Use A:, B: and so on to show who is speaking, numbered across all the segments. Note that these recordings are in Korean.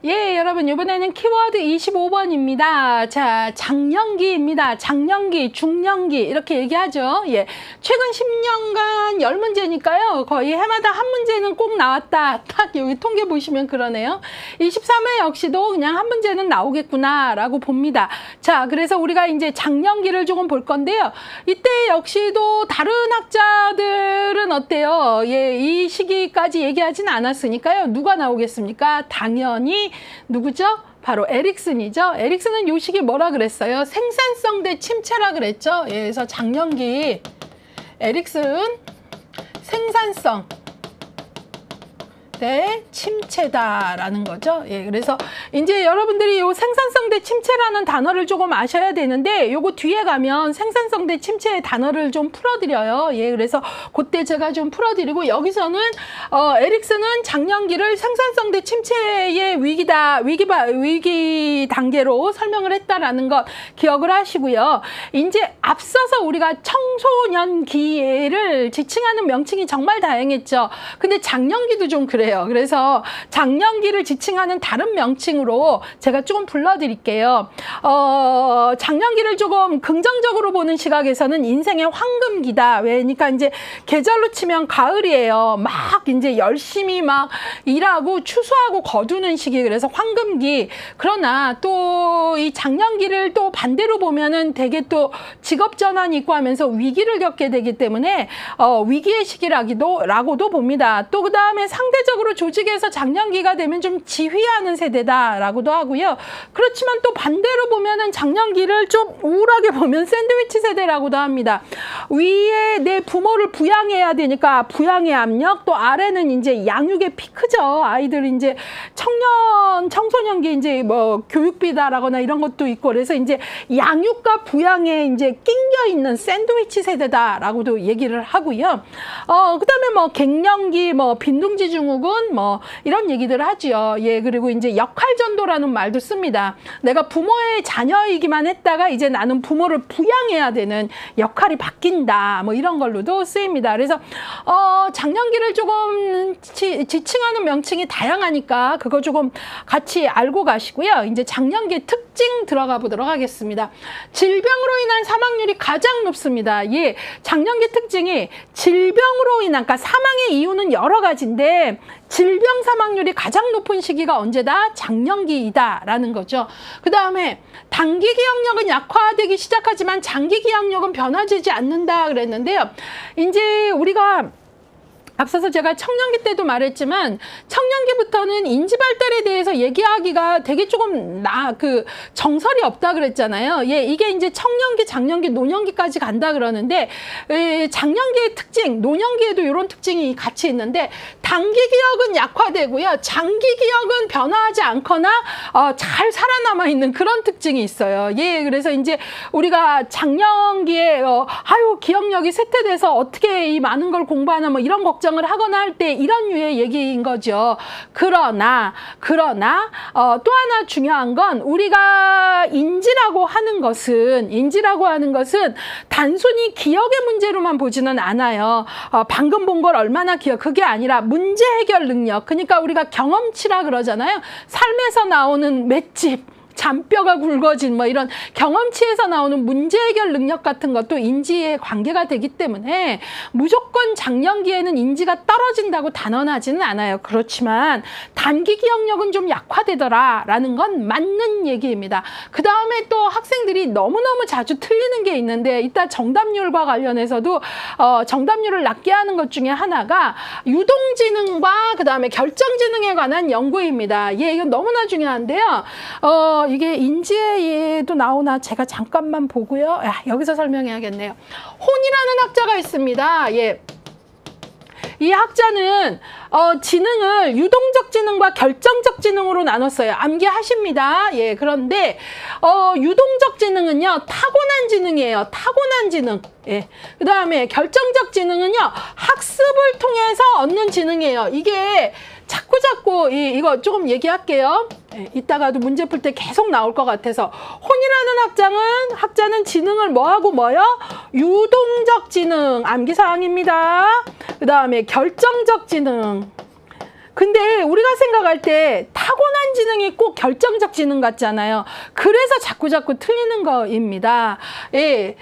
A: 예, 여러분 이번에는 키워드 25번입니다. 자, 장년기입니다. 장년기, 중년기 이렇게 얘기하죠. 예, 최근 10년간 10문제니까요. 거의 해마다 한 문제는 꼭 나왔다. 딱 여기 통계 보시면 그러네요. 23회 역시도 그냥 한 문제는 나오겠구나 라고 봅니다. 자, 그래서 우리가 이제 장년기를 조금 볼 건데요. 이때 역시도 다른 학자들은 어때요? 예, 이 시기까지 얘기하진 않았으니까요. 누가 나오겠습니까? 당연히 누구죠? 바로 에릭슨이죠. 에릭슨은 요 시기 뭐라 그랬어요? 생산성 대 침체라 그랬죠. 예, 그래서 장년기 에릭슨 생산성 대 침체다라는 거죠. 예, 그래서 이제 여러분들이 요 생산성 대 침체라는 단어를 조금 아셔야 되는데 요거 뒤에 가면 생산성 대 침체의 단어를 좀 풀어드려요. 예, 그래서 그때 제가 좀 풀어드리고 여기서는 에릭슨은 장년기를 생산성 대 침체의 위기 단계로 설명을 했다라는 것 기억을 하시고요. 이제 앞서서 우리가 청소년기를 지칭하는 명칭이 정말 다양했죠. 근데 장년기도 좀 그래요. 그래서 장년기를 지칭하는 다른 명칭으로 제가 조금 불러드릴게요. 장년기를 조금 긍정적으로 보는 시각에서는 인생의 황금기다. 왜니까 이제 계절로 치면 가을이에요. 막 이제 열심히 막 일하고 추수하고 거두는 시기. 그래서 황금기. 그러나 또 이 장년기를 또 반대로 보면은 되게 또 직업 전환이 있고 하면서 위기를 겪게 되기 때문에 위기의 시기라고도 봅니다. 또 그 다음에 상대적으로 조직에서 장년기가 되면 좀 지휘하는 세대다라고도 하고요. 그렇지만 또 반대로 보면은 장년기를 좀 우울하게 보면 샌드위치 세대라고도 합니다. 위에 내 부모를 부양해야 되니까 부양의 압력, 또 아래는 이제 양육의 피크죠. 아이들 이제 청소년기 이제 뭐 교육비다라거나 이런 것도 있고 그래서 이제 양육과 부양에 이제 낑겨 있는 샌드위치 세대다라고도 얘기를 하고요. 그다음에 뭐 갱년기, 뭐 빈둥지 증후군 뭐 이런 얘기들을 하지요. 예, 그리고 이제 역할전도라는 말도 씁니다. 내가 부모의 자녀이기만 했다가 이제 나는 부모를 부양해야 되는 역할이 바뀐다. 뭐 이런 걸로도 쓰입니다. 그래서 장년기를 조금 지칭하는 명칭이 다양하니까 그거 조금 같이 알고 가시고요. 이제 장년기의 특징 들어가 보도록 하겠습니다. 질병으로 인한 사망률이 가장 높습니다. 예, 장년기 특징이 질병으로 인한, 그러니까 사망의 이유는 여러 가지인데 질병 사망률이 가장 높은 시기가 언제다? 장년기이다라는 거죠. 그 다음에 단기 기억력은 약화되기 시작하지만 장기 기억력은 변화되지 않는다 그랬는데요. 이제 우리가 앞서서 제가 청년기 때도 말했지만 청년기부터는 인지 발달에 대해서 얘기하기가 되게 조금 정설이 없다 그랬잖아요. 예, 이게 이제 청년기, 장년기, 노년기까지 간다 그러는데 장년기의 특징, 노년기에도 이런 특징이 같이 있는데 단기 기억은 약화되고요. 장기 기억은 변화하지 않거나 잘 살아남아 있는 그런 특징이 있어요. 예, 그래서 이제 우리가 장년기에 기억력이 쇠퇴돼서 어떻게 이 많은 걸 공부하나 뭐 이런 걱정을 하거나 할 때 이런 류의 얘기인 거죠. 그러나 또 하나 중요한 건 우리가 인지라고 하는 것은 단순히 기억의 문제로만 보지는 않아요. 방금 본 걸 얼마나 그게 아니라 문제 해결 능력. 그러니까 우리가 경험치라 그러잖아요. 삶에서 나오는 맷집, 잔뼈가 굵어진 뭐 이런 경험치에서 나오는 문제 해결 능력 같은 것도 인지에 관계가 되기 때문에 무조건 장년기에는 인지가 떨어진다고 단언하지는 않아요. 그렇지만 단기 기억력은 좀 약화되더라라는 건 맞는 얘기입니다. 그 다음에 또 학생들이 너무너무 자주 틀리는 게 있는데 이따 정답률과 관련해서도 정답률을 낮게 하는 것 중에 하나가 유동지능과 그 다음에 결정지능에 관한 연구입니다. 예, 이건 너무나 중요한데요. 이게 인지에도 나오나 제가 잠깐만 보고요. 여기서 설명해야겠네요. 혼이라는 학자가 있습니다. 예. 이 학자는 지능을 유동적 지능과 결정적 지능으로 나눴어요. 암기하십니다. 예, 그런데 유동적 지능은요 타고난 지능이에요. 타고난 지능. 예. 그 다음에 결정적 지능은요 학습을 통해서 얻는 지능이에요. 이게 자꾸 이거 조금 얘기할게요. 예, 이따가도 문제 풀 때 계속 나올 것 같아서 혼이라는 학자는 지능을 뭐요? 유동적 지능 암기사항입니다. 그 다음에 결정적 지능 근데 우리가 생각할 때 타고난 지능이 꼭 결정적 지능 같잖아요. 그래서 자꾸 틀리는 거입니다. 예.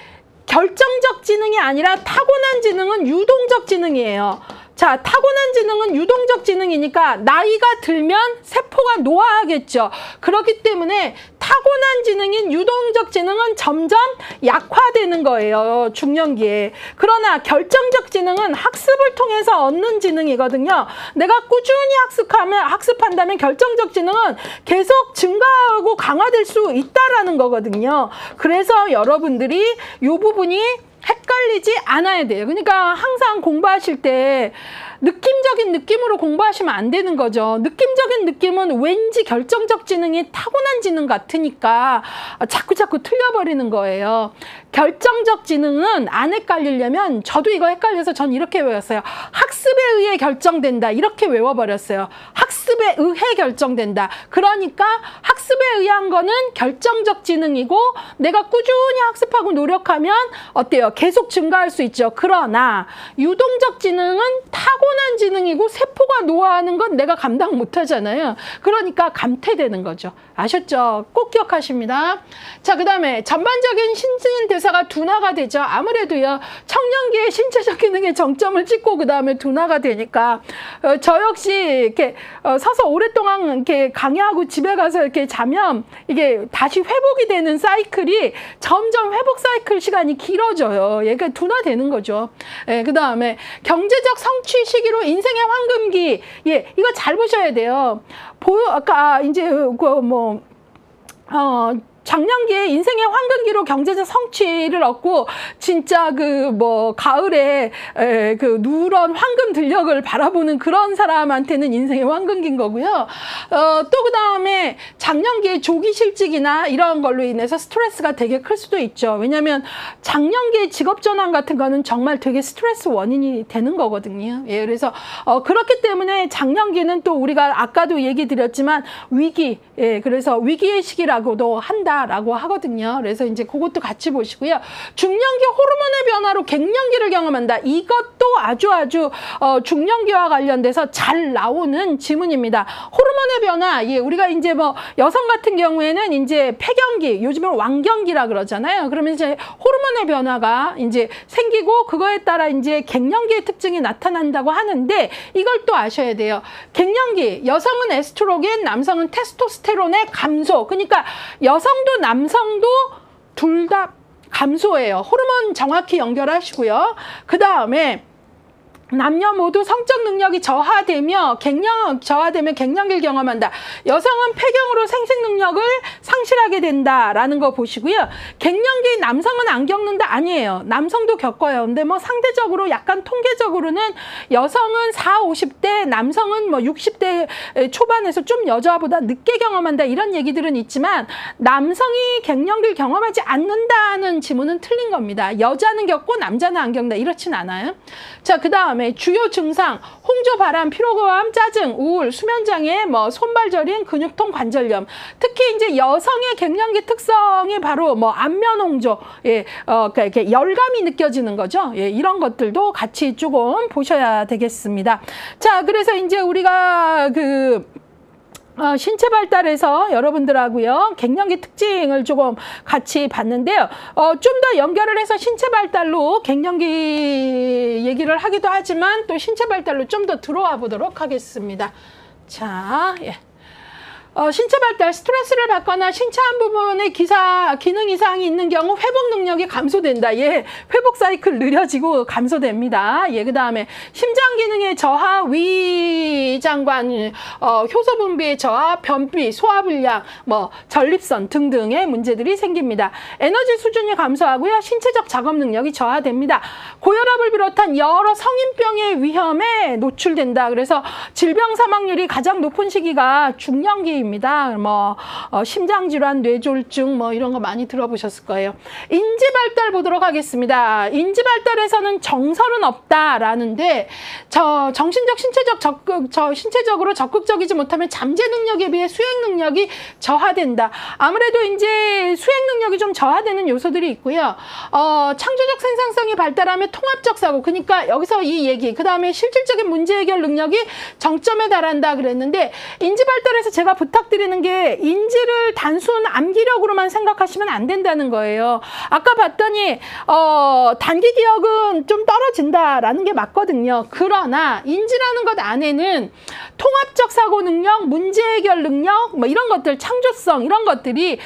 A: 결정적 지능이 아니라 타고난 지능은 유동적 지능이에요. 자, 타고난 지능은 유동적 지능이니까 나이가 들면 세포가 노화하겠죠. 그렇기 때문에 타고난 지능인 유동적 지능은 점점 약화되는 거예요. 중년기에. 그러나 결정적 지능은 학습을 통해서 얻는 지능이거든요. 내가 꾸준히 학습한다면 결정적 지능은 계속 증가하고 강화될 수 있다라는 거거든요. 그래서 여러분들이 이 부분이 헷갈리지 않아야 돼요. 그러니까 항상 공부하실 때 느낌적인 느낌으로 공부하시면 안 되는 거죠. 느낌적인 느낌은 왠지 결정적 지능이 타고난 지능 같으니까 자꾸 틀려버리는 거예요. 결정적 지능은 안 헷갈리려면 저도 이거 헷갈려서 전 이렇게 외웠어요. 학습에 의해 결정된다. 이렇게 외워버렸어요. 학습에 의해 결정된다. 그러니까 학습에 의한 거는 결정적 지능이고 내가 꾸준히 학습하고 노력하면 어때요? 계속 증가할 수 있죠. 그러나 유동적 지능은 타고난 지능이고 세포가 노화하는 건 내가 감당 못하잖아요. 그러니까 감퇴되는 거죠. 아셨죠? 꼭 기억하십니다. 자, 그 다음에 전반적인 신진 대사가 둔화가 되죠. 아무래도요. 청년기에 신체적 기능의 정점을 찍고 그 다음에 둔화가 되니까 저 역시 이렇게 서서 오랫동안 이렇게 강의하고 집에 가서 이렇게 자면 이게 다시 회복이 되는 사이클이 점점 회복 사이클 시간이 길어져요. 얘가 둔화되는 거죠. 예, 그 다음에 경제적 성취 시기로 인생의 황금기. 예, 이거 잘 보셔야 돼요. 아까 이제 작년기에 인생의 황금기로 경제적 성취를 얻고 진짜 가을에 누런 황금 들녘을 바라보는 그런 사람한테는 인생의 황금기인 거고요. 또 그 다음에 작년기에 조기 실직이나 이런 걸로 인해서 스트레스가 되게 클 수도 있죠. 왜냐하면 작년기에 직업 전환 같은 거는 정말 되게 스트레스 원인이 되는 거거든요. 예, 그래서 그렇기 때문에 작년기는 또 우리가 아까도 얘기 드렸지만 위기, 예, 그래서 위기의 시기라고도 한다라고 하거든요. 그래서 이제 그것도 같이 보시고요. 중년기 호르몬의 변화로 갱년기를 경험한다. 이것도 아주 중년기와 관련돼서 잘 나오는 지문입니다. 호르몬의 변화, 예, 우리가 이제 여성 같은 경우에는 이제 폐경기, 요즘은 완경기라 그러잖아요. 그러면 이제 호르몬의 변화가 이제 생기고 그거에 따라 이제 갱년기의 특징이 나타난다고 하는데 이걸 또 아셔야 돼요. 갱년기, 여성은 에스트로겐, 남성은 테스토스테론의 감소. 그러니까 여성도 남성도 둘 다 감소해요. 호르몬 정확히 연결하시고요. 그 다음에 남녀 모두 성적 능력이 저하되면 갱년기를 경험한다. 여성은 폐경으로 생식 능력을 상실하게 된다라는 거 보시고요. 갱년기 남성은 안 겪는다 아니에요. 남성도 겪어요. 근데 상대적으로 약간 통계적으로는 여성은 40, 50대, 남성은 60대 초반에서 좀 여자보다 늦게 경험한다 이런 얘기들은 있지만 남성이 갱년기를 경험하지 않는다는 지문은 틀린 겁니다. 여자는 겪고 남자는 안 겪는다 이렇진 않아요. 자, 그 다음에 주요 증상, 홍조, 바람, 피로감, 짜증, 우울, 수면장애, 손발저림, 근육통, 관절염. 특히 이제 여성의 갱년기 특성이 바로 안면 홍조, 예, 그러니까 이렇게 열감이 느껴지는 거죠. 예, 이런 것들도 같이 조금 보셔야 되겠습니다. 자, 그래서 이제 우리가 신체 발달에서 여러분들하고요 갱년기 특징을 조금 같이 봤는데요. 좀 더 연결을 해서 신체 발달로 갱년기 얘기를 하기도 하지만 또 신체 발달로 좀 더 들어와 보도록 하겠습니다. 자, 예. 신체 발달, 스트레스를 받거나 신체 한 부분에 기능 이상이 있는 경우 회복 능력이 감소된다. 예, 회복 사이클 느려지고 감소됩니다. 예, 그 다음에 심장 기능의 저하, 위장관, 효소 분비의 저하, 변비, 소화불량, 전립선 등등의 문제들이 생깁니다. 에너지 수준이 감소하고요. 신체적 작업 능력이 저하됩니다. 고혈압을 비롯한 여러 성인병의 위험에 노출된다. 그래서 질병 사망률이 가장 높은 시기가 중년기입니다. 발달입니다. 뭐 심장질환, 뇌졸중 뭐 이런 거 많이 들어보셨을 거예요. 인지 발달 보도록 하겠습니다. 인지 발달에서는 정설은 없다라는데 정신적, 신체적으로 적극적이지 못하면 잠재 능력에 비해 수행 능력이 저하된다. 아무래도 이제 수행 능력이 좀 저하되는 요소들이 있고요. 창조적 생산성이 발달하면 통합적 사고, 그러니까 여기서 이 얘기, 그 다음에 실질적인 문제 해결 능력이 정점에 달한다 그랬는데, 인지 발달에서 제가 부탁드리는 게 인지를 단순 암기력으로만 생각하시면 안 된다는 거예요. 아까 봤더니 단기 기억은 좀 떨어진다라는 게 맞거든요. 그러나 인지라는 것 안에는 통합적 사고 능력, 문제 해결 능력, 뭐 이런 것들, 창조성 이런 것들이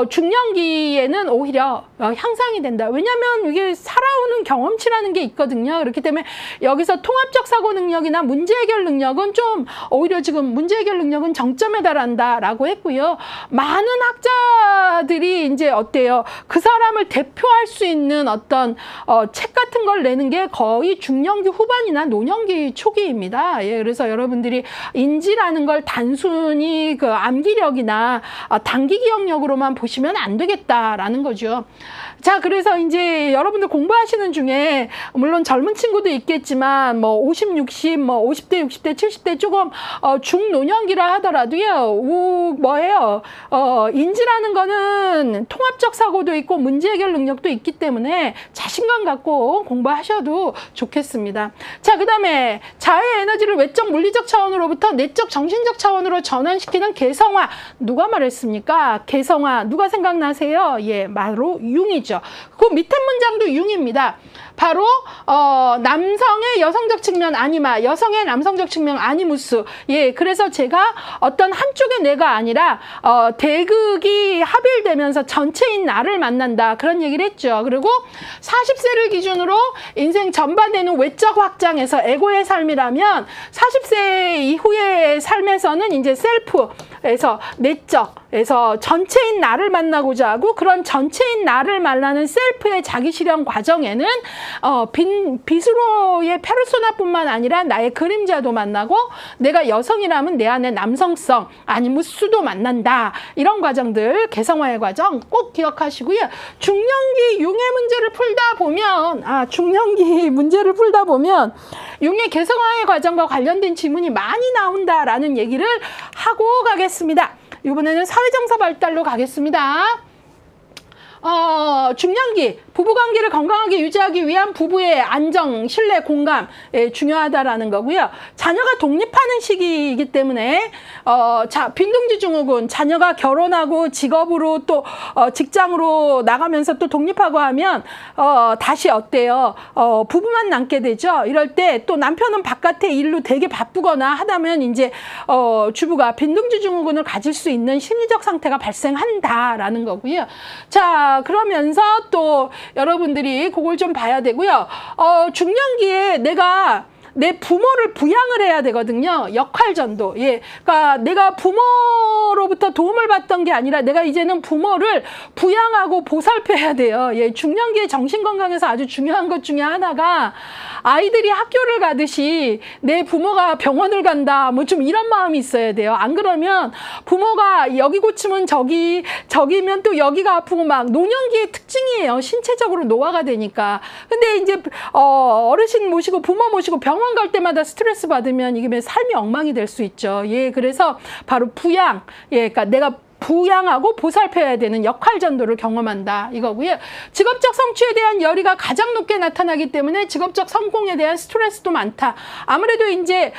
A: 중년기에는 오히려 향상이 된다. 왜냐하면 이게 살아오는 경험치라는 게 있거든요. 그렇기 때문에 여기서 통합적 사고 능력이나 문제 해결 능력은 좀 오히려 지금 문제 해결 능력은 정점에 달한다라고 했고요. 많은 학자들이 이제 어때요? 그 사람을 대표할 수 있는 어떤 책 같은 걸 내는 게 거의 중년기 후반이나 노년기 초기입니다. 예, 그래서 여러분들이 인지라는 걸 단순히 그 암기력이나 단기 기억력으로만 보시면 안 되겠다라는 거죠. 자, 그래서 이제 여러분들 공부하시는 중에 물론 젊은 친구도 있겠지만 뭐 50, 60, 뭐 50대, 60대, 70대 조금 중노년기라 하더라도요. 뭐예요? 인지라는 거는 통합적 사고도 있고 문제 해결 능력도 있기 때문에 자신감 갖고 공부하셔도 좋겠습니다. 자, 그다음에 자아의 에너지를 외적 물리적 차원으로부터 내적 정신적 차원으로 전환시키는 개성화. 누가 말했습니까? 개성화. 누가 생각나세요? 예, 바로 융이죠. 그 밑에 문장도 융입니다. 바로 남성의 여성적 측면 아니마, 여성의 남성적 측면 아니무스. 예, 그래서 제가 어떤 한쪽의 내가 아니라 대극이 합일되면서 전체인 나를 만난다, 그런 얘기를 했죠. 그리고 40세를 기준으로 인생 전반에는 외적 확장에서 에고의 삶이라면 40세 이후의 삶에서는 이제 셀프에서 내적에서 전체인 나를 만나고자 하고, 그런 전체인 나를 만나는 셀프의 자기 실현 과정에는 빗으로의 페르소나뿐만 아니라 나의 그림자도 만나고, 내가 여성이라면 내 안에 남성성 아니무스도 만난다. 이런 과정들, 개성화의 과정 꼭 기억하시고요. 중년기 융의 문제를 풀다 보면 중년기 문제를 풀다 보면 융의 개성화의 과정과 관련된 질문이 많이 나온다라는 얘기를 하고 가겠습니다. 이번에는 사회정서 발달로 가겠습니다. 중년기, 부부관계를 건강하게 유지하기 위한 부부의 안정, 신뢰, 공감 중요하다라는 거고요. 자녀가 독립하는 시기이기 때문에 빈둥지 증후군, 자녀가 결혼하고 직업으로 또 직장으로 나가면서 또 독립하고 하면 다시 어때요? 부부만 남게 되죠. 이럴 때 또 남편은 바깥에 일로 되게 바쁘거나 하다면 이제 주부가 빈둥지 증후군을 가질 수 있는 심리적 상태가 발생한다라는 거고요. 자, 그러면서 또 여러분들이 그걸 좀 봐야 되고요. 중년기에 내가 내 부모를 부양을 해야 되거든요. 역할전도. 예. 그러니까 내가 부모로부터 도움을 받던 게 아니라 내가 이제는 부모를 부양하고 보살펴야 돼요. 예. 중년기의 정신건강에서 아주 중요한 것 중에 하나가 아이들이 학교를 가듯이 내 부모가 병원을 간다. 뭐 좀 이런 마음이 있어야 돼요. 안 그러면 부모가 여기 고치면 저기면 또 여기가 아프고 막 노년기의 특징이에요. 신체적으로 노화가 되니까. 근데 이제 어르신 모시고 부모 모시고 병원 갈 때마다 스트레스 받으면 이게 삶이 엉망이 될 수 있죠. 예, 그래서 바로 부양. 예, 그러니까 내가 부양하고 보살펴야 되는 역할 전도를 경험한다, 이거고요. 직업적 성취에 대한 열의가 가장 높게 나타나기 때문에 직업적 성공에 대한 스트레스도 많다. 아무래도 이제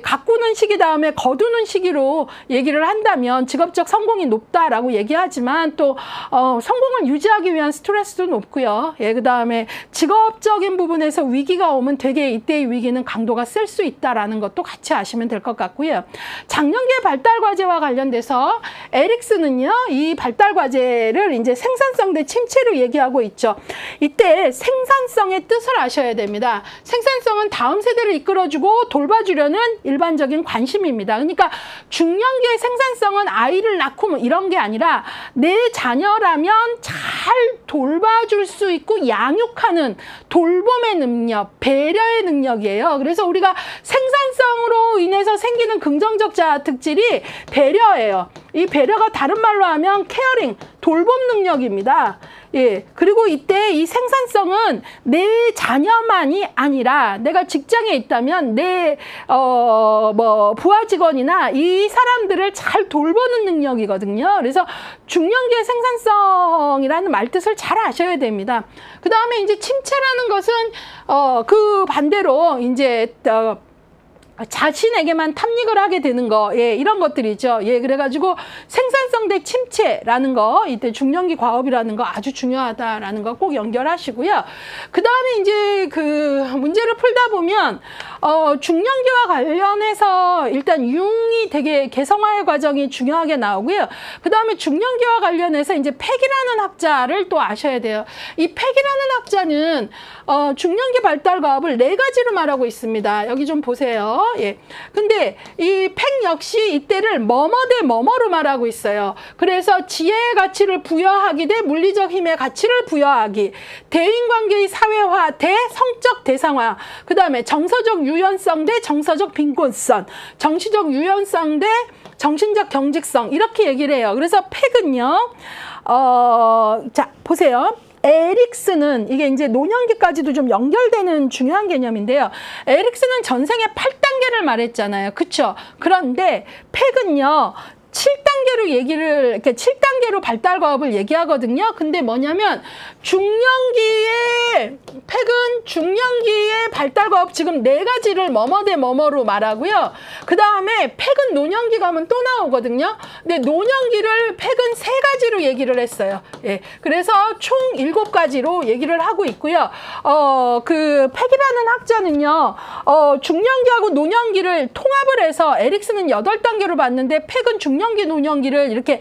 A: 가꾸는 시기 다음에 거두는 시기로 얘기를 한다면 직업적 성공이 높다라고 얘기하지만 또 성공을 유지하기 위한 스트레스도 높고요. 예, 그다음에 직업적인 부분에서 위기가 오면 되게 이때의 위기는 강도가 셀 수 있다라는 것도 같이 아시면 될 것 같고요. 장년기의 발달 과제와 관련돼서 그래서 에릭슨은요, 이 발달 과제를 이제 생산성 대 침체로 얘기하고 있죠. 이때 생산성의 뜻을 아셔야 됩니다. 생산성은 다음 세대를 이끌어주고 돌봐주려는 일반적인 관심입니다. 그러니까 중년기의 생산성은 아이를 낳고 뭐 이런 게 아니라 내 자녀라면 잘 돌봐줄 수 있고 양육하는 돌봄의 능력, 배려의 능력이에요. 그래서 우리가 생산성으로 인해서 생기는 긍정적 자아 특질이 배려예요. 이 배려가 다른 말로 하면 케어링, 돌봄 능력입니다. 예. 그리고 이때 이 생산성은 내 자녀만이 아니라 내가 직장에 있다면 내 부하 직원이나 이 사람들을 잘 돌보는 능력이거든요. 그래서 중년기의 생산성이라는 말뜻을 잘 아셔야 됩니다. 그 다음에 이제 침체라는 것은 그 반대로 이제 자신에게만 탐닉을 하게 되는 거, 예, 이런 것들이죠. 예, 그래가지고 생산성 대 침체라는 거, 이때 중년기 과업이라는 거 아주 중요하다라는 거 꼭 연결하시고요. 그 다음에 이제 그 문제를 풀다 보면, 중년기와 관련해서 일단 융이 되게 개성화의 과정이 중요하게 나오고요. 그 다음에 중년기와 관련해서 이제 팩이라는 학자를 또 아셔야 돼요. 이 팩이라는 학자는 중년기 발달 과업을 4가지로 말하고 있습니다. 여기 좀 보세요. 예. 근데 이 팩 역시 이때를 뭐뭐 대 뭐뭐로 말하고 있어요. 그래서 지혜의 가치를 부여하기 대 물리적 힘의 가치를 부여하기, 대인관계의 사회화 대 성적 대상화, 그 다음에 정서적 유연성 대 정서적 빈곤성, 정치적 유연성 대 정신적 경직성, 이렇게 얘기를 해요. 그래서 팩은요, 자, 보세요. 에릭슨은 이게 이제 노년기까지도 좀 연결되는 중요한 개념인데요. 에릭슨은 전생에 8단계를 말했잖아요. 그쵸? 그런데 팩은요, 7단계로 이렇게 7단계로 발달 과업을 얘기하거든요. 근데 뭐냐면, 팩은 중년기의 발달 과업 지금 4가지를 뭐뭐 대 뭐뭐로 말하고요. 그 다음에 팩은 노년기 가면 또 나오거든요. 근데 노년기를 팩은 3가지로 얘기를 했어요. 예. 그래서 총 7가지로 얘기를 하고 있고요. 그 팩이라는 학자는요, 중년기하고 노년기를 통합을 해서 에릭슨은 8단계로 봤는데 팩은 중년기, 노년기를 이렇게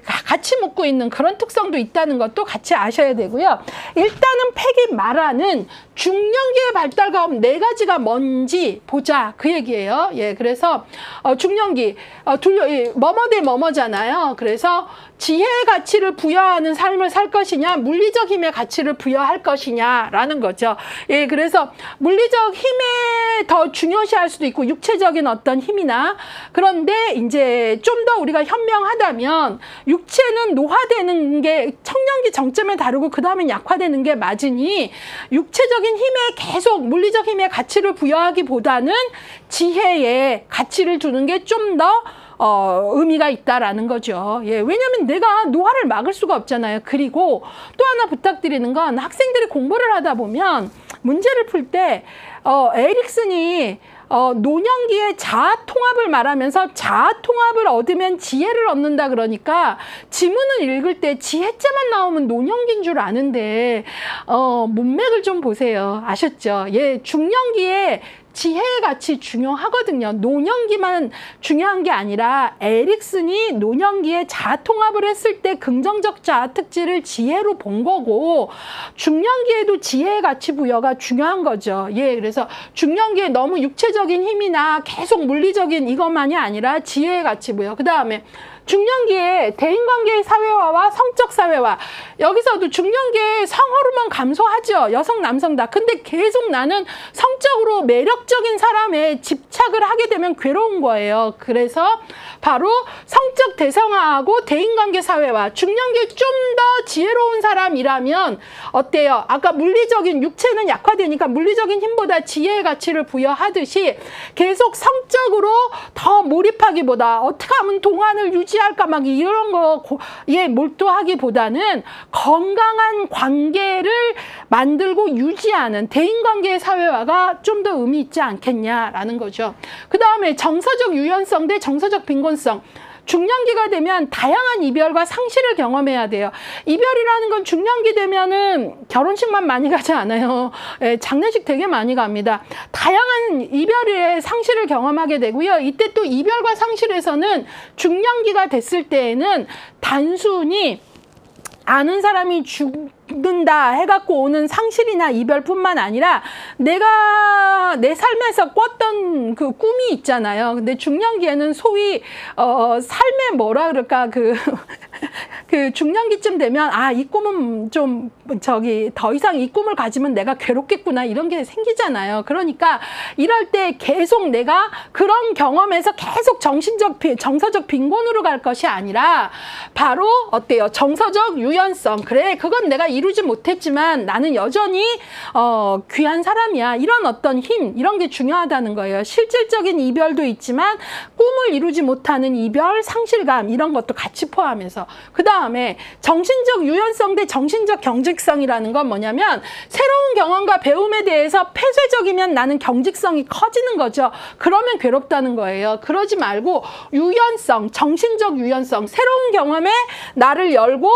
A: 같이 묶고 있는 그런 특성도 있다는 것도 같이 아셔야 되고요. 일단은 팩이 말하는 중년기의 발달 과업 4가지가 뭔지 보자, 그 얘기예요. 예, 그래서 중년기 뭐뭐 대 뭐뭐잖아요. 그래서 지혜의 가치를 부여하는 삶을 살 것이냐, 물리적 힘의 가치를 부여할 것이냐라는 거죠. 예, 그래서 물리적 힘에 더 중요시할 수도 있고 육체적인 어떤 힘이나, 그런데 이제 좀 더 우리가 현명하다면 육체는 노화되는 게 청년기 정점에 다르고 그 다음에 약화되는 게 맞으니 육체적인 힘에 계속 물리적 힘의 가치를 부여하기보다는 지혜의 가치를 두는 게 좀 더 의미가 있다라는 거죠. 예, 왜냐면 내가 노화를 막을 수가 없잖아요. 그리고 또 하나 부탁드리는 건, 학생들이 공부를 하다 보면 문제를 풀 때 에릭슨이 노년기의 자아 통합을 말하면서 자아 통합을 얻으면 지혜를 얻는다 그러니까 지문을 읽을 때 지혜자만 나오면 노년기인 줄 아는데 문맥을 좀 보세요. 아셨죠? 예, 중년기에 지혜의 가치 중요하거든요. 노년기만 중요한 게 아니라 에릭슨이 노년기에 자아 통합을 했을 때 긍정적 자아 특질을 지혜로 본 거고, 중년기에도 지혜의 가치 부여가 중요한 거죠. 예, 그래서 중년기에 너무 육체적인 힘이나 계속 물리적인 이것만이 아니라 지혜의 가치 부여. 그 다음에 중년기에 대인관계의 사회화와 성적 사회화, 여기서도 중년기에 성호르몬 감소하죠. 여성 남성 다. 근데 계속 나는 성적으로 매력적인 사람에 집착을 하게 되면 괴로운 거예요. 그래서 바로 성적 대성화하고 대인관계 사회화, 중년기에 좀 더 지혜로운 사람이라면 어때요? 아까 물리적인 육체는 약화되니까 물리적인 힘보다 지혜의 가치를 부여하듯이 계속 성적으로 더 몰입하기보다 어떻게 하면 동안을 유지할까 막 이런 거에 몰두하기보다는 건강한 관계를 만들고 유지하는 대인관계의 사회화가 좀 더 의미 있지 않겠냐라는 거죠. 그 다음에 정서적 유연성 대 정서적 빈곤성. 중년기가 되면 다양한 이별과 상실을 경험해야 돼요. 이별이라는 건 중년기 되면은 결혼식만 많이 가지 않아요. 예, 장례식 되게 많이 갑니다. 다양한 이별의 상실을 경험하게 되고요. 이때 또 이별과 상실에서는 중년기가 됐을 때에는 단순히 아는 사람이 죽는다 해갖고 오는 상실이나 이별뿐만 아니라 내가 내 삶에서 꿨던 그 꿈이 있잖아요. 근데 중년기에는 소위 삶의 뭐라 그럴까 그 중년기쯤 되면 아, 이 꿈은 좀 더 이상 이 꿈을 가지면 내가 괴롭겠구나 이런 게 생기잖아요. 그러니까 이럴 때 계속 내가 그런 경험에서 계속 정서적 빈곤으로 갈 것이 아니라 바로 어때요? 정서적 유연성. 그래, 그건 내가 이루지 못했지만 나는 여전히 귀한 사람이야. 이런 어떤 힘, 이런 게 중요하다는 거예요. 실질적인 이별도 있지만 꿈을 이루지 못하는 이별, 상실감 이런 것도 같이 포함해서. 그 다음에 정신적 유연성 대 정신적 경직성이라는 건 뭐냐면 새로운 경험과 배움에 대해서 폐쇄적이면 나는 경직성이 커지는 거죠. 그러면 괴롭다는 거예요. 그러지 말고 유연성, 정신적 유연성, 새로운 경험에 나를 열고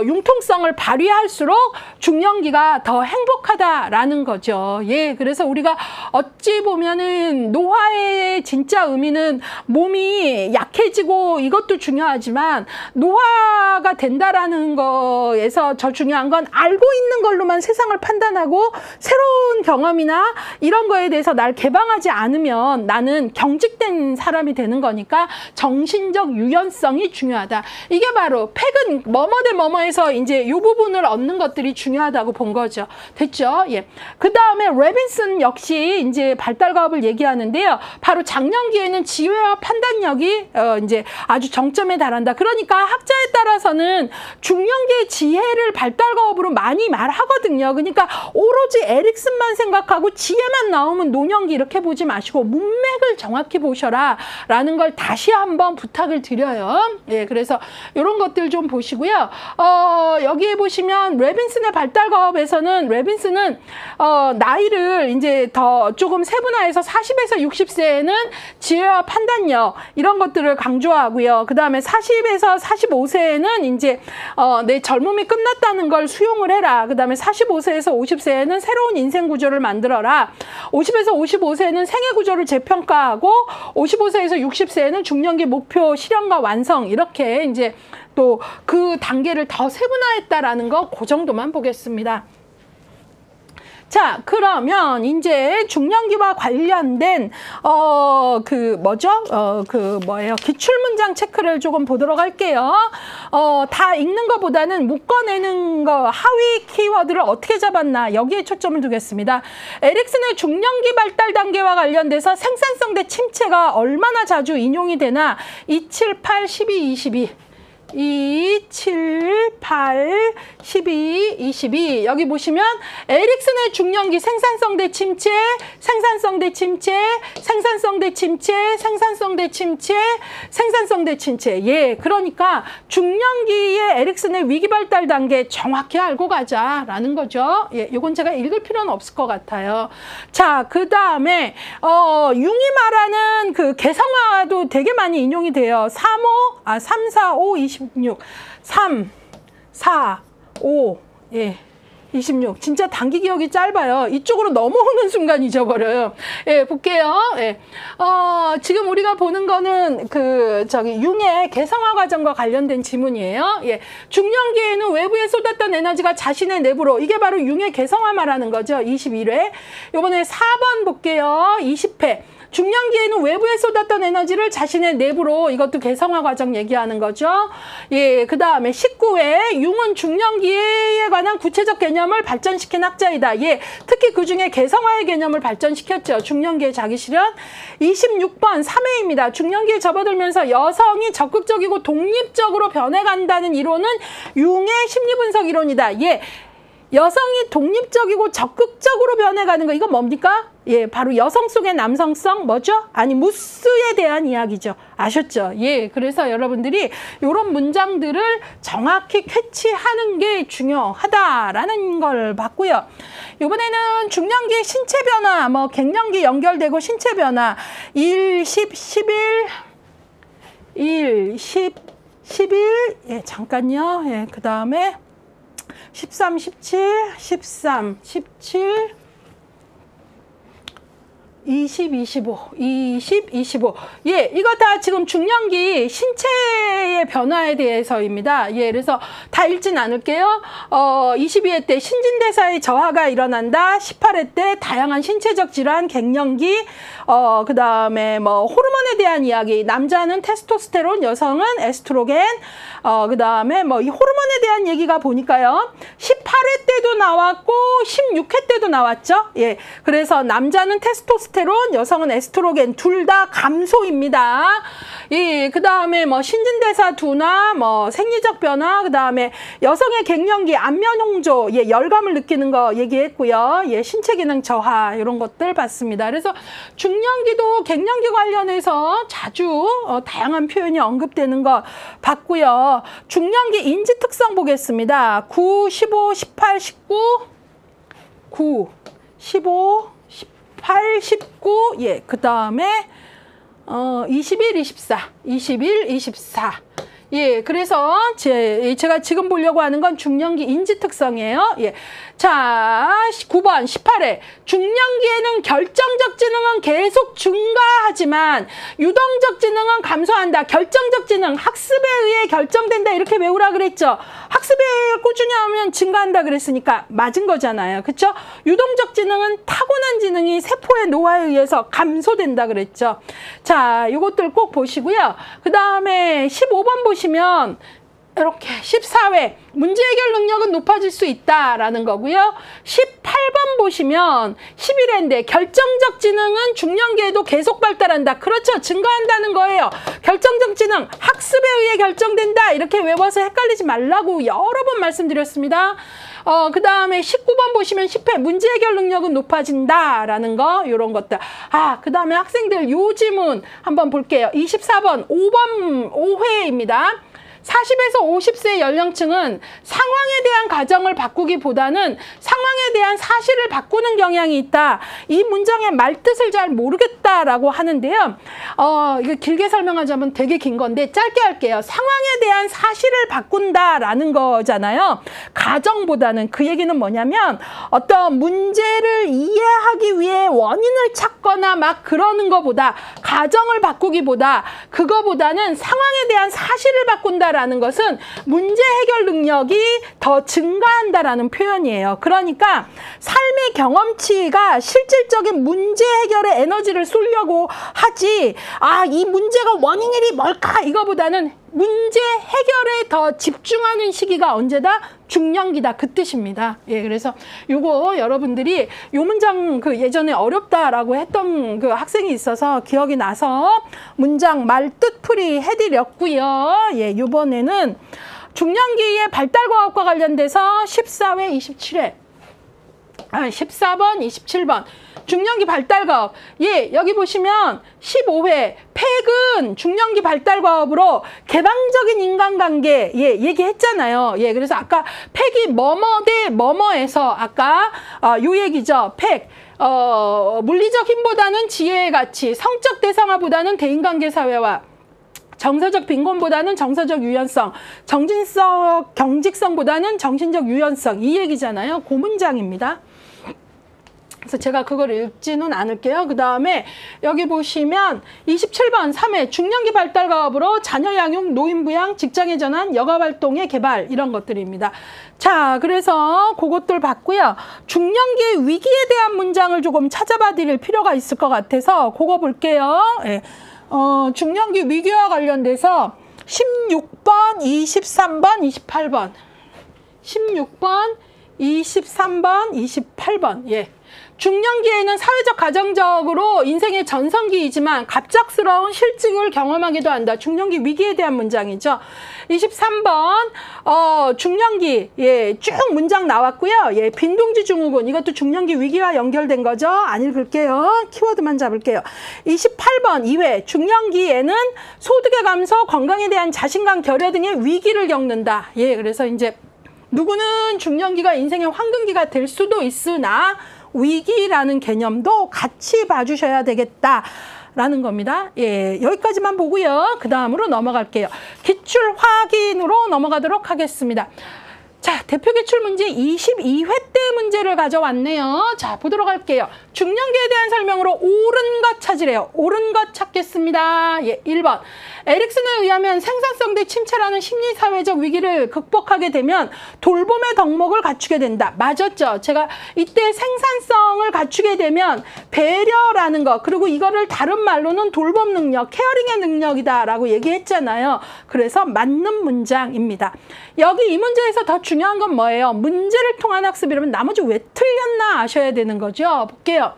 A: 융통성을 발휘할수록 중년기가 더 행복하다라는 거죠. 예, 그래서 우리가 어찌 보면은 노화의 진짜 의미는 몸이 약해지고 이것도 중요하지만 노화가 된다라는 거에서 저 중요한 건 알고 있는 걸로만 세상을 판단하고 새로운 경험이나 이런 거에 대해서 날 개방하지 않으면 나는 경직된 사람이 되는 거니까 정신적 유연성이 중요하다. 이게 바로 팩은 뭐뭐 대 뭐뭐에서 이제 이 부분을 얻는 것들이 중요하다고 본 거죠. 됐죠? 예. 그 다음에 레빈슨 역시 이제 발달과업을 얘기하는데요. 바로 장년기에는 지혜와 판단력이 이제 아주 정점에 달한다. 그러니까 학자에 따라서는 중년기의 지혜를 발달과업으로 많이 말하거든요. 그러니까 오로지 에릭슨만 생각하고 지혜만 나오면 노년기 이렇게 보지 마시고 문맥을 정확히 보셔라 라는 걸 다시 한번 부탁을 드려요. 예, 그래서 이런 것들 좀 보시고요. 여기에 보시면 레빈슨의 발달과업에서는 레빈슨은 나이를 이제 더 조금 세분화해서 40에서 60세에는 지혜와 판단력 이런 것들을 강조하고요. 그 다음에 40에서 45세에는 이제 내 젊음이 끝났다는 걸 수용을 해라. 그 다음에 45세에서 50세에는 새로운 인생 구조를 만들어라. 50에서 55세에는 생애 구조를 재평가하고 55세에서 60세에는 중년기 목표 실현과 완성 이렇게 이제 또 그 단계를 더 세분화했다라는 거 그 정도만 보겠습니다. 자, 그러면 이제 중년기와 관련된 기출문장 체크를 조금 보도록 할게요. 다 읽는 것보다는 묶어내는 거, 하위 키워드를 어떻게 잡았나 여기에 초점을 두겠습니다. 에릭슨의 중년기 발달 단계와 관련돼서 생산성 대 침체가 얼마나 자주 인용이 되나 2, 7, 8, 12, 22 2, 7, 8, 12, 22 여기 보시면 에릭슨의 중년기 생산성 대 침체, 생산성 대 침체, 생산성 대 침체, 생산성 대 침체, 생산성 대 침체. 예, 그러니까 중년기의 에릭슨의 위기 발달 단계 정확히 알고 가자라는 거죠. 예, 요건 제가 읽을 필요는 없을 것 같아요. 자, 그 다음에 융이 말하는 그 개성화도 되게 많이 인용이 돼요. 3, 4, 5, 26 3, 4, 5 예, 26 진짜 단기 기억이 짧아요. 이쪽으로 넘어오는 순간 잊어버려요. 예, 볼게요. 예. 지금 우리가 보는 거는 융의 개성화 과정과 관련된 지문이에요. 예. 중년기에는 외부에 쏟았던 에너지가 자신의 내부로, 이게 바로 융의 개성화 말하는 거죠. 21회. 요번에 4번 볼게요. 20회. 중년기에는 외부에 쏟았던 에너지를 자신의 내부로, 이것도 개성화 과정 얘기하는 거죠. 예, 그 다음에 19회 융은 중년기에 관한 구체적 개념을 발전시킨 학자이다. 예, 특히 그 중에 개성화의 개념을 발전시켰죠. 중년기의 자기실현. 26번 3회입니다. 중년기에 접어들면서 여성이 적극적이고 독립적으로 변해간다는 이론은 융의 심리분석 이론이다. 예. 여성이 독립적이고 적극적으로 변해가는 거, 이건 뭡니까? 예, 바로 여성 속의 남성성, 뭐죠? 아니, 무스에 대한 이야기죠. 아셨죠? 예, 그래서 여러분들이 이런 문장들을 정확히 캐치하는 게 중요하다라는 걸 봤고요. 이번에는 중년기 신체 변화, 뭐 갱년기 연결되고 신체 변화, 1, 10, 11, 1, 10, 11, 예, 잠깐요. 예, 그 다음에 13, 17, 13, 17, 20, 25, 20, 25. 예, 이거 다 지금 중년기 신체의 변화에 대해서입니다. 예, 그래서 다 읽진 않을게요. 22회 때 신진대사의 저하가 일어난다. 18회 때 다양한 신체적 질환, 갱년기, 그 다음에 뭐 호르몬에 대한 이야기. 남자는 테스토스테론, 여성은 에스트로겐. 그 다음에 뭐 이 호르몬에 대한 얘기가 보니까요. 18회 때도 나왔고 16회 때도 나왔죠. 예, 그래서 남자는 테스토스테론, 여성은 에스트로겐 둘 다 감소입니다. 예, 그 다음에 뭐 신진대사 둔화, 뭐 생리적 변화, 그 다음에 여성의 갱년기, 안면 홍조, 예, 열감을 느끼는 거 얘기했고요. 예, 신체 기능 저하 이런 것들 봤습니다. 그래서 중년기도 갱년기 관련해서 자주 다양한 표현이 언급되는 거 봤고요. 중년기 인지 특성 보겠습니다. 9, 15, 18, 19, 9, 15, 18, 19, 예, 그 다음에 21, 24, 21, 24. 예, 그래서 제가 지금 보려고 하는 건 중년기 인지 특성이에요. 예. 자, 9번 18회. 중년기에는 결정적 지능은 계속 증가하지만 유동적 지능은 감소한다. 결정적 지능, 학습에 의해 결정된다. 이렇게 외우라 그랬죠. 학습에 의해 꾸준히 하면 증가한다 그랬으니까 맞은 거잖아요. 그렇죠? 유동적 지능은 타고난 지능이 세포의 노화에 의해서 감소된다 그랬죠. 자, 이것들 꼭 보시고요. 그 다음에 15번 보시면 이렇게 14회 문제 해결 능력은 높아질 수 있다라는 거고요. 18번 보시면 11회인데 결정적 지능은 중년기에도 계속 발달한다. 그렇죠. 증가한다는 거예요. 결정적 지능 학습에 의해 결정된다. 이렇게 외워서 헷갈리지 말라고 여러 번 말씀드렸습니다. 그 다음에 19번 보시면 10회 문제 해결 능력은 높아진다라는 거 이런 것들. 그 다음에 학생들 요 지문 한번 볼게요. 24번 5회입니다. 40에서 50세 연령층은 상황에 대한 가정을 바꾸기보다는 상황에 대한 사실을 바꾸는 경향이 있다. 이 문장의 말뜻을 잘 모르겠다라고 하는데요. 이거 길게 설명하자면 되게 긴 건데 짧게 할게요. 상황에 대한 사실을 바꾼다라는 거잖아요. 가정보다는 그 얘기는 뭐냐면 어떤 문제를 이해하기 위해 원인을 찾거나 막 그러는 것보다 가정을 바꾸기보다 그거보다는 상황에 대한 사실을 바꾼다 라는 것은 문제 해결 능력이 더 증가한다라는 표현이에요. 그러니까 삶의 경험치가 실질적인 문제 해결에 에너지를 쏠려고 하지 이 문제가 원인이 뭘까 이거보다는 문제 해결에 더 집중하는 시기가 언제다? 중년기다 그 뜻입니다. 예, 그래서 요거 여러분들이 요 문장 그 예전에 어렵다라고 했던 그 학생이 있어서 기억이 나서 문장 말뜻풀이 해드렸고요. 예, 요번에는 중년기의 발달과학과 관련돼서 14회, 27회 14번, 27번 중년기 발달과업. 예, 여기 보시면 15회 팩은 중년기 발달과업으로 개방적인 인간관계 예, 얘기했잖아요. 예, 그래서 아까 팩이 뭐뭐 대 뭐뭐에서 아까 요 얘기죠. 팩. 물리적 힘보다는 지혜의 가치, 성적 대상화보다는 대인관계 사회화, 정서적 빈곤보다는 정서적 유연성, 정신적 경직성보다는 정신적 유연성 이 얘기잖아요. 그 문장입니다. 그래서 제가 그걸 읽지는 않을게요. 그 다음에 여기 보시면 27번 3회 중년기 발달과업으로 자녀 양육, 노인 부양, 직장의 전환, 여가활동의 개발 이런 것들입니다. 자, 그래서 그것들 봤고요. 중년기 위기에 대한 문장을 조금 찾아봐 드릴 필요가 있을 것 같아서 그거 볼게요. 예. 중년기 위기와 관련돼서 16번, 23번, 28번 16번, 23번, 28번 예. 중년기에는 사회적 가정적으로 인생의 전성기이지만 갑작스러운 실직을 경험하기도 한다. 중년기 위기에 대한 문장이죠. 23번 중년기 예, 쭉 문장 나왔고요. 예, 빈둥지 증후군 이것도 중년기 위기와 연결된 거죠. 안 읽을게요. 키워드만 잡을게요. 28번 2회 중년기에는 소득의 감소, 건강에 대한 자신감 결여 등의 위기를 겪는다. 예, 그래서 이제 누구는 중년기가 인생의 황금기가 될 수도 있으나 위기라는 개념도 같이 봐주셔야 되겠다. 라는 겁니다. 예, 여기까지만 보고요. 그 다음으로 넘어갈게요. 기출 확인으로 넘어가도록 하겠습니다. 자, 대표 기출 문제 22회 때 문제를 가져왔네요. 자, 보도록 할게요. 중년기에 대한 설명으로 옳은 것 찾으래요. 옳은 것 찾겠습니다. 예, 1번. 에릭슨에 의하면 생산성 대 침체라는 심리사회적 위기를 극복하게 되면 돌봄의 덕목을 갖추게 된다. 맞았죠? 제가 이때 생산성을 갖추게 되면 배려라는 것, 그리고 이거를 다른 말로는 돌봄 능력, 케어링의 능력이다라고 얘기했잖아요. 그래서 맞는 문장입니다. 여기 이 문제에서 더 중요한 건 뭐예요? 문제를 통한 학습이라면 나머지 왜 틀렸나 아셔야 되는 거죠. 볼게요.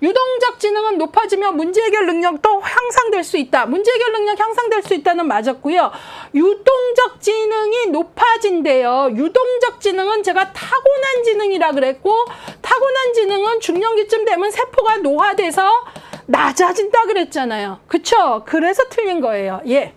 A: 유동적 지능은 높아지며 문제 해결 능력도 향상될 수 있다. 문제 해결 능력 향상될 수 있다는 맞았고요. 유동적 지능이 높아진대요. 유동적 지능은 제가 타고난 지능이라 그랬고, 타고난 지능은 중년기쯤 되면 세포가 노화돼서 낮아진다 그랬잖아요. 그쵸? 그래서 틀린 거예요. 예.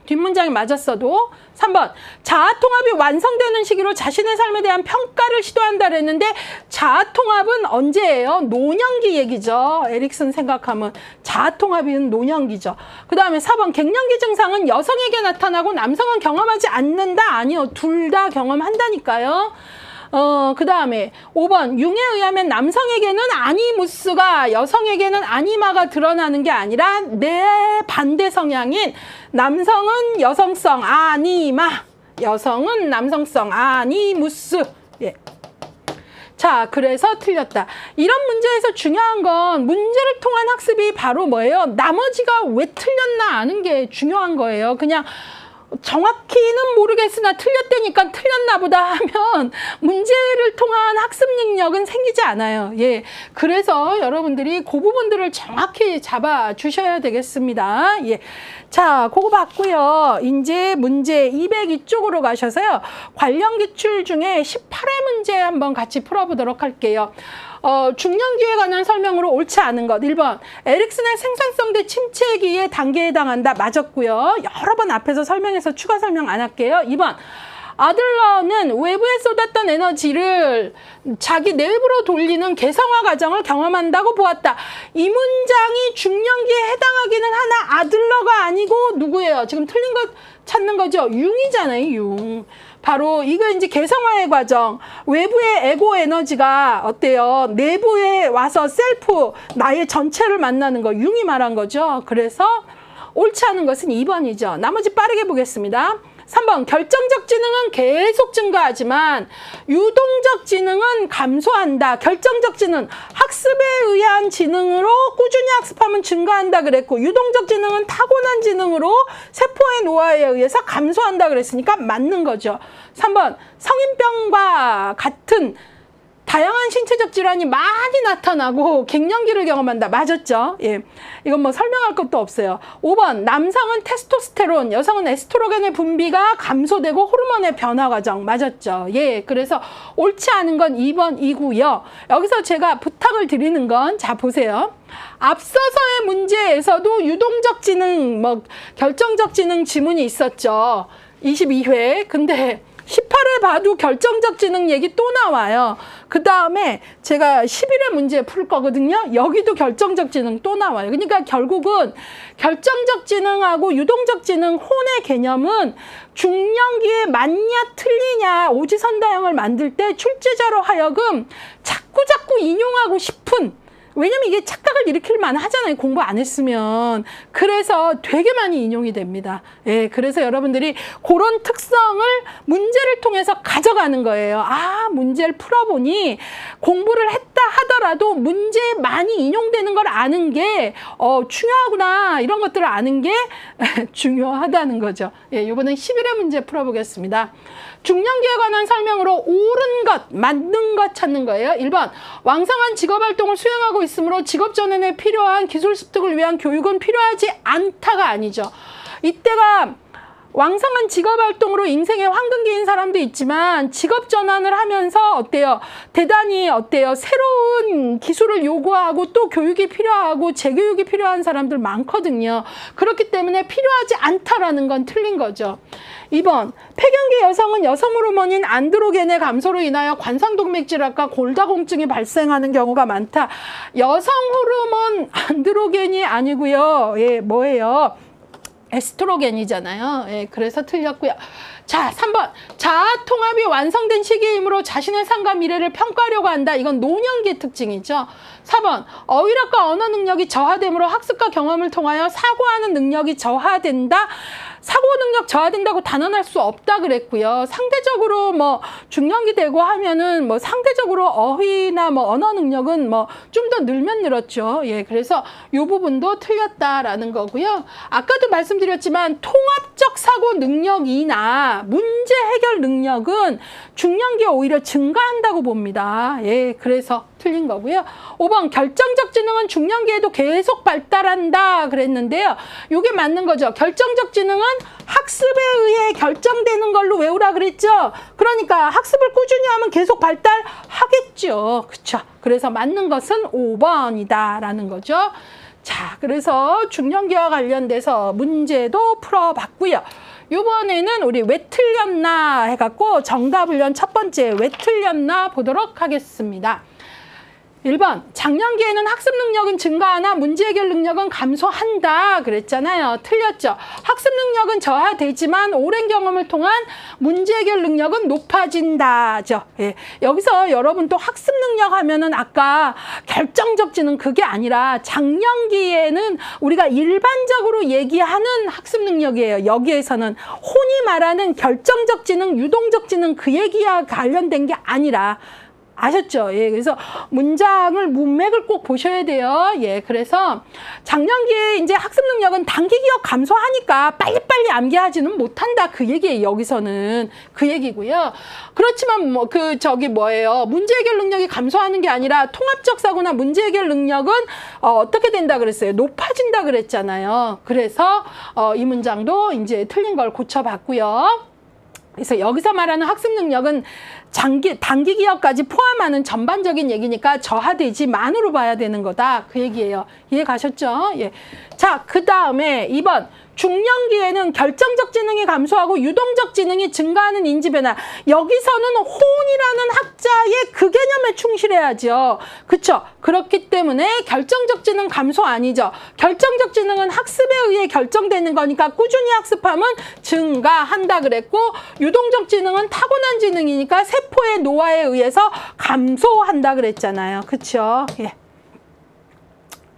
A: 뒷문장이 맞았어도. 3번. 자아통합이 완성되는 시기로 자신의 삶에 대한 평가를 시도한다 그랬는데 자아통합은 언제예요? 노년기 얘기죠. 에릭슨 생각하면 자아통합은 노년기죠. 그 다음에 4번. 갱년기 증상은 여성에게 나타나고 남성은 경험하지 않는다? 아니요. 둘 다 경험한다니까요. 그 다음에 5번. 융에 의하면 남성에게는 아니무스가 여성에게는 아니마가 드러나는 게 아니라 내 반대 성향인 남성은 여성성 아니마, 여성은 남성성 아니무스. 예. 자, 그래서 틀렸다. 이런 문제에서 중요한 건 문제를 통한 학습이 바로 뭐예요? 나머지가 왜 틀렸나 아는 게 중요한 거예요. 그냥 정확히는 모르겠으나 틀렸다니까 틀렸나 보다 하면 문제를 통한 학습 능력은 생기지 않아요. 예. 그래서 여러분들이 그 부분들을 정확히 잡아 주셔야 되겠습니다. 예. 자, 그거 봤고요. 이제 문제 202쪽으로 가셔서요. 관련 기출 중에 18회 문제 한번 같이 풀어보도록 할게요. 중년기에 관한 설명으로 옳지 않은 것. 1번. 에릭슨의 생산성 대 침체기의 단계에 해당한다. 맞았고요. 여러 번 앞에서 설명해서 추가 설명 안 할게요. 2번. 아들러는 외부에 쏟았던 에너지를 자기 내부로 돌리는 개성화 과정을 경험한다고 보았다. 이 문장이 중년기에 해당하기는 하나 아들러가 아니고 누구예요? 지금 틀린 것 찾는 거죠? 융이잖아요. 융. 바로 이거 이제 개성화의 과정. 외부의 에고 에너지가 어때요? 내부에 와서 셀프, 나의 전체를 만나는 거. 융이 말한 거죠. 그래서 옳지 않은 것은 2번이죠. 나머지 빠르게 보겠습니다. 3번. 결정적 지능은 계속 증가하지만 유동적 지능은 감소한다. 결정적 지능, 학습에 의한 지능으로 꾸준히 학습하면 증가한다 그랬고, 유동적 지능은 타고난 지능으로 세포의 노화에 의해서 감소한다 그랬으니까 맞는 거죠. 3번. 성인병과 같은 다양한 신체적 질환이 많이 나타나고 갱년기를 경험한다. 맞았죠? 예. 이건 뭐 설명할 것도 없어요. 5번. 남성은 테스토스테론, 여성은 에스트로겐의 분비가 감소되고 호르몬의 변화 과정. 맞았죠? 예. 그래서 옳지 않은 건 2번이고요. 여기서 제가 부탁을 드리는 건, 자, 보세요. 앞서서의 문제에서도 유동적 지능, 뭐, 결정적 지능 지문이 있었죠. 22회. 근데 18회 봐도 결정적 지능 얘기 또 나와요. 그 다음에 제가 11회 문제 풀 거거든요. 여기도 결정적 지능 또 나와요. 그러니까 결국은 결정적 지능하고 유동적 지능 혼의 개념은 중년기에 맞냐 틀리냐 오지선다형을 만들 때 출제자로 하여금 자꾸 인용하고 싶은, 왜냐면 이게 착각을 일으킬 만하잖아요. 공부 안 했으면. 그래서 되게 많이 인용이 됩니다. 예, 그래서 여러분들이 그런 특성을 문제를 통해서 가져가는 거예요. 아, 문제를 풀어보니 공부를 했다 하더라도 문제에 많이 인용되는 걸 아는 게 중요하구나. 이런 것들을 아는 게 중요하다는 거죠. 예, 이번엔 11회 문제 풀어보겠습니다. 중년기에 관한 설명으로 옳은 것, 맞는 것 찾는 거예요. 1번. 왕성한 직업활동을 수행하고 있으므로 직업 전환에 필요한 기술 습득을 위한 교육은 필요하지 않다가 아니죠. 이때가 왕성한 직업활동으로 인생의 황금기인 사람도 있지만 직업 전환을 하면서 어때요? 대단히 어때요? 새로운 기술을 요구하고 또 교육이 필요하고 재교육이 필요한 사람들 많거든요. 그렇기 때문에 필요하지 않다라는 건 틀린 거죠. 2번, 폐경기 여성은 여성 호르몬인 안드로겐의 감소로 인하여 관상동맥질환과 골다공증이 발생하는 경우가 많다. 여성 호르몬 안드로겐이 아니고요. 예, 뭐예요? 에스트로겐이잖아요. 예, 그래서 틀렸고요. 자, 3번. 자아 통합이 완성된 시기이므로 자신의 삶과 미래를 평가하려고 한다. 이건 노년기의 특징이죠. 4번. 어휘력과 언어 능력이 저하되므로 학습과 경험을 통하여 사고하는 능력이 저하된다. 사고 능력 저하된다고 단언할 수 없다 그랬고요. 상대적으로 뭐 중년기 되고 하면은 뭐 상대적으로 어휘나 뭐 언어 능력은 뭐 좀 더 늘면 늘었죠. 예, 그래서 이 부분도 틀렸다라는 거고요. 아까도 말씀드렸지만 통합적 사고 능력이나 문제 해결 능력은 중년기에 오히려 증가한다고 봅니다. 예, 그래서 틀린 거고요. 5번 결정적 지능은 중년기에도 계속 발달한다 그랬는데요. 이게 맞는 거죠. 결정적 지능은 학습에 의해 결정되는 걸로 외우라 그랬죠. 그러니까 학습을 꾸준히 하면 계속 발달하겠죠. 그렇죠. 그래서 맞는 것은 5번이다 라는 거죠. 자, 그래서 중년기와 관련돼서 문제도 풀어봤고요. 이번에는 우리 왜 틀렸나 해갖고 정답을 첫 번째 왜 틀렸나 보도록 하겠습니다. 1번, 장년기에는 학습 능력은 증가하나 문제 해결 능력은 감소한다 그랬잖아요. 틀렸죠. 학습 능력은 저하되지만 오랜 경험을 통한 문제 해결 능력은 높아진다죠. 예. 여기서 여러분 또 학습 능력 하면은 아까 결정적 지능 그게 아니라 장년기에는 우리가 일반적으로 얘기하는 학습 능력이에요. 여기에서는 혼이 말하는 결정적 지능, 유동적 지능 그 얘기와 관련된 게 아니라 아셨죠? 예, 그래서 문장을 문맥을 꼭 보셔야 돼요. 예, 그래서 장년기에 이제 학습 능력은 단기 기억 감소하니까 빨리빨리 암기하지는 못한다. 그 얘기예요. 여기서는 그 얘기고요. 그렇지만 뭐 뭐예요? 문제 해결 능력이 감소하는 게 아니라 통합적 사고나 문제 해결 능력은 어떻게 된다 그랬어요? 높아진다 그랬잖아요. 그래서 이 문장도 이제 틀린 걸 고쳐봤고요. 그래서 여기서 말하는 학습 능력은 단기 기억까지 포함하는 전반적인 얘기니까 저하되지만으로 봐야 되는 거다. 그 얘기예요. 이해 가셨죠? 예. 자, 그 다음에 2번. 중년기에는 결정적 지능이 감소하고 유동적 지능이 증가하는 인지 변화. 여기서는 혼이라는 학자의 그 개념에 충실해야죠. 그쵸? 그렇기 때문에 결정적 지능 감소 아니죠. 결정적 지능은 학습에 의해 결정되는 거니까 꾸준히 학습하면 증가한다 그랬고, 유동적 지능은 타고난 지능이니까 세포의 노화에 의해서 감소한다 그랬잖아요. 그쵸? 예.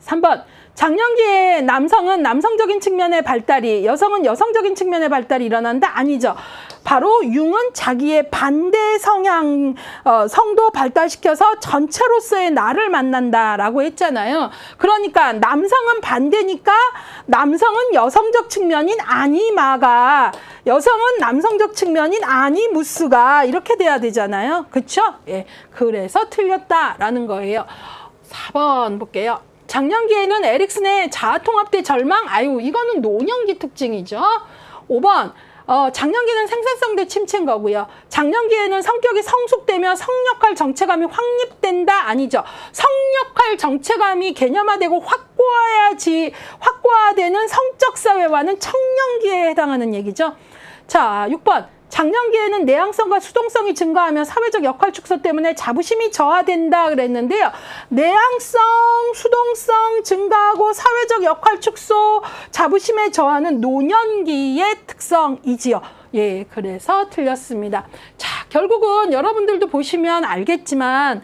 A: 3번. 장년기에 남성은 남성적인 측면의 발달이, 여성은 여성적인 측면의 발달이 일어난다? 아니죠. 바로 융은 자기의 반대 성도 발달시켜서 전체로서의 나를 만난다라고 했잖아요. 그러니까 남성은 반대니까 남성은 여성적 측면인 아니마가, 여성은 남성적 측면인 아니무스가 이렇게 돼야 되잖아요. 그렇죠? 예, 그래서 틀렸다라는 거예요. 4번 볼게요. 장년기에는 에릭슨의 자아통합대 절망, 이거는 노년기 특징이죠. 5번, 장년기는 생산성대 침체인 거고요. 장년기에는 성격이 성숙되며 성역할 정체감이 확립된다? 아니죠. 성역할 정체감이 개념화되고 확고화되는 성적 사회화는 청년기에 해당하는 얘기죠. 자, 6번. 장년기에는 내향성과 수동성이 증가하며 사회적 역할 축소 때문에 자부심이 저하된다 그랬는데요. 내향성, 수동성 증가하고 사회적 역할 축소, 자부심의 저하는 노년기의 특성이지요. 예, 그래서 틀렸습니다. 자, 결국은 여러분들도 보시면 알겠지만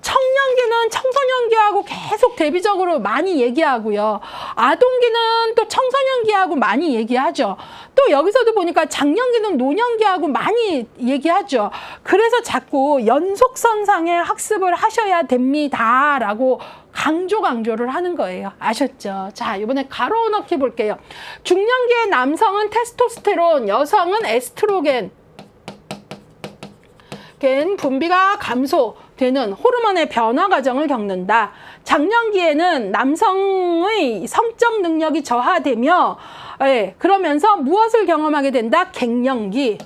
A: 청년기는 청소년기하고 계속 대비적으로 많이 얘기하고요. 아동기는 또 청소년기하고 많이 얘기하죠. 또 여기서도 보니까 장년기는 노년기하고 많이 얘기하죠. 그래서 자꾸 연속선상의 학습을 하셔야 됩니다라고 강조를 하는 거예요. 아셨죠? 자, 이번에 가로 넣기 볼게요. 중년기의 남성은 테스토스테론, 여성은 에스트로겐 분비가 감소되는 호르몬의 변화 과정을 겪는다. 장년기에는 남성의 성적 능력이 저하되며, 그러면서 무엇을 경험하게 된다? 갱년기.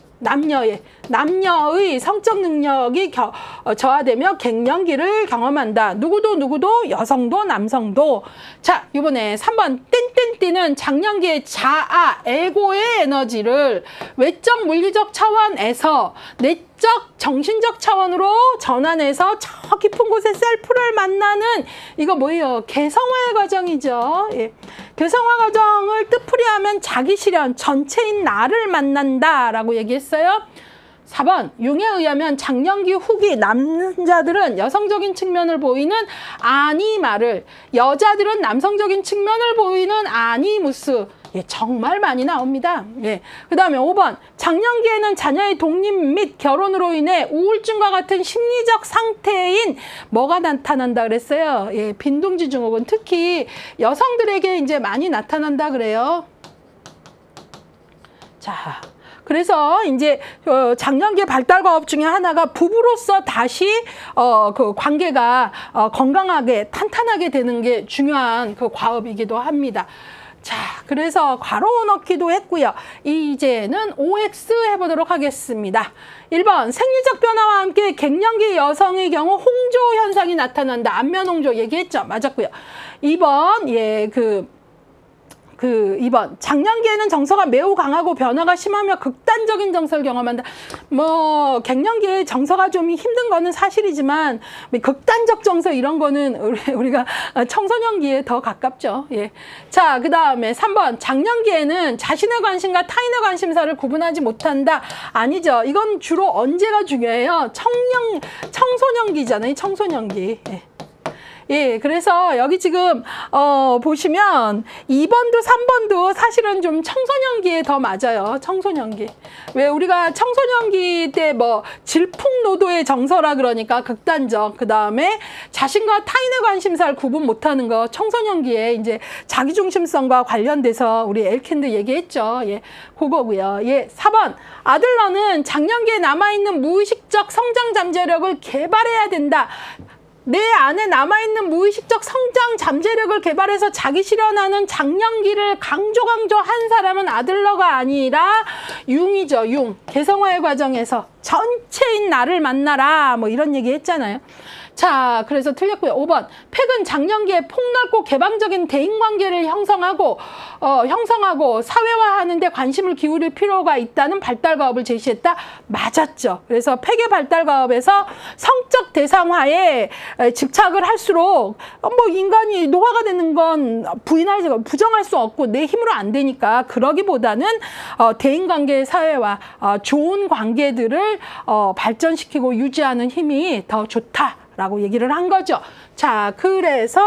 A: 남녀의 성적 능력이 저하되며 갱년기를 경험한다. 누구도 여성도 남성도. 자, 이번에 3번 땡땡띠는 장년기의 자아, 에고의 에너지를 외적 물리적 차원에서 내적 정신적 차원으로 전환해서 저 깊은 곳에 셀프를 만나는, 이거 뭐예요? 개성화의 과정이죠. 예. 개성화 과정을 뜻풀이하면 자기 실현, 전체인 나를 만난다라고 얘기했어요. 4번 융에 의하면 장년기 후기 남자들은 여성적인 측면을 보이는 아니마를, 여자들은 남성적인 측면을 보이는 아니무스. 예, 정말 많이 나옵니다. 예. 그 다음에 5번 장년기에는 자녀의 독립 및 결혼으로 인해 우울증과 같은 심리적 상태인 뭐가 나타난다 그랬어요. 예, 빈둥지 증후군, 특히 여성들에게 이제 많이 나타난다 그래요. 자, 그래서 이제 장년기의 발달 과업 중에 하나가 부부로서 다시 그 관계가 건강하게 탄탄하게 되는 게 중요한 그 과업이기도 합니다. 자, 그래서 괄호 넣기도 했고요. 이제는 OX 해보도록 하겠습니다. 1번 생리적 변화와 함께 갱년기 여성의 경우 홍조 현상이 나타난다. 안면 홍조 얘기했죠? 맞았고요. 2번 예, 2번 장년기에는 정서가 매우 강하고 변화가 심하며 극단적인 정서를 경험한다. 뭐 갱년기에 정서가 좀 힘든 거는 사실이지만 극단적 정서 이런 거는 우리가 청소년기에 더 가깝죠. 예. 자, 그 다음에 3번 장년기에는 자신의 관심과 타인의 관심사를 구분하지 못한다. 아니죠. 이건 주로 언제가 중요해요? 청소년기잖아요. 청소년기. 예. 예, 그래서 여기 지금 보시면 2번도 3번도 사실은 좀 청소년기에 더 맞아요. 청소년기. 왜 우리가 청소년기 때 뭐 질풍노도의 정서라 그러니까 극단적, 그 다음에 자신과 타인의 관심사를 구분 못하는 거 청소년기에 이제 자기중심성과 관련돼서 우리 엘킨드 얘기했죠. 예, 그거고요. 예, 4번 아들러는 장년기에 남아있는 무의식적 성장 잠재력을 개발해야 된다. 내 안에 남아있는 무의식적 성장 잠재력을 개발해서 자기 실현하는 장년기를 강조한 사람은 아들러가 아니라 융이죠. 융. 개성화의 과정에서 전체인 나를 만나라. 뭐 이런 얘기 했잖아요. 자, 그래서 틀렸고요. 5번 팩은 장년기에 폭넓고 개방적인 대인관계를 형성하고 사회화하는 데 관심을 기울일 필요가 있다는 발달과업을 제시했다. 맞았죠. 그래서 팩의 발달과업에서 성적 대상화에 집착을 할수록 뭐 인간이 노화가 되는 건 부정할 수 없고 내 힘으로 안 되니까, 그러기보다는 대인관계의 사회화, 좋은 관계들을 발전시키고 유지하는 힘이 더 좋다 라고 얘기를 한 거죠. 자, 그래서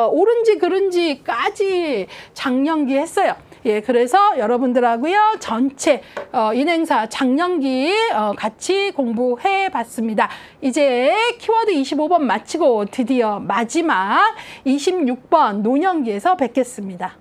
A: 옳은지 그른지까지 장년기 했어요. 예, 그래서 여러분들하고요 전체 인행사 장년기 같이 공부해 봤습니다. 이제 키워드 25번 마치고 드디어 마지막 26번 노년기에서 뵙겠습니다.